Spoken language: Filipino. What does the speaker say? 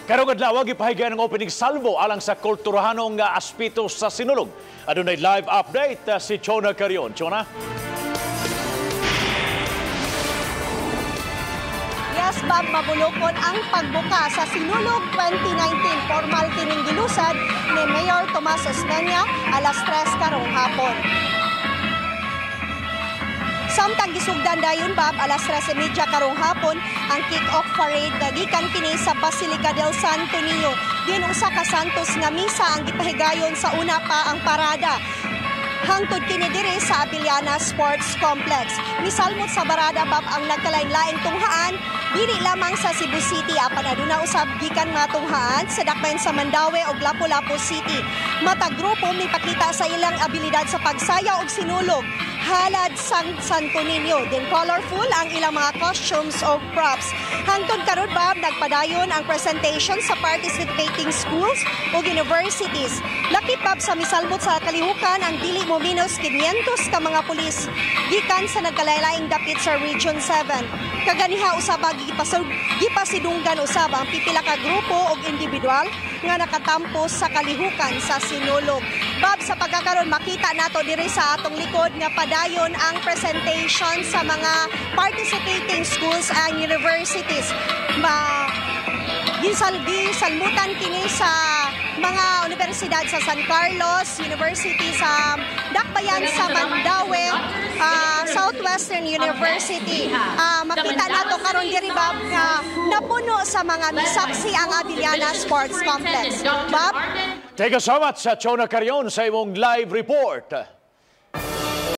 Karong adlaw gipahigayon ang opening salvo alang sa kulturahanong aspeto sa Sinulog. Adunay live update si Chona Carion. Chona? Yes, Bob, mabulokon ang pagbuka sa Sinulog 2019. Formal kining gilusad ni Mayor Tomas Esmeña alas 3 karong hapon. Samtang gisugdan dayon, Bob, alas 3:30 karong hapon ang kick-off parade nga gikan kini sa Basilica del Santo Niño. Din usa ka santos nga misa ang gipahigayon sa una pa ang parada. Hangtod kini diri sa Abiliana Sports Complex. Misalmot sa barada, Bob, ang nagkalain-laing tunghaan dili lamang sa Cebu City apan aduna usab gikan nga tunghaan sa dakbayan sa Mandaue ug Lapu-Lapu City. Matag grupo mipakita sa ilang abilidad sa pagsayaw og sinulog halad sang Santo Niño. Din colorful ang ilang mga costumes o props. Hangtod karon, Bob, nagpadayon ang presentation sa participating schools o universities. Lakip, Bob, sa misalmot sa kalihukan ang dili mo minus 500 ka mga pulis gikan sa nagkalaylaing dapit sa Region 7. Kaganiha usab gipasidunggan usab ang pipila ka grupo o individual nga nakatampo sa kalihukan sa Sinulog. Bob, sa pagkakaroon makita nato diri sa atong likod nga padayon ang presentation sa mga participating schools and universities. Gisalmutan kini sa mga universidad sa San Carlos University, sa dakbayan sa Mandaue, Southwestern University. Makita nato karon diri, Bob, nga napuno sa mga misaksi ang Abiliana Sports Complex. Bob? Thank you so much, Chona Carion, sa imong live report.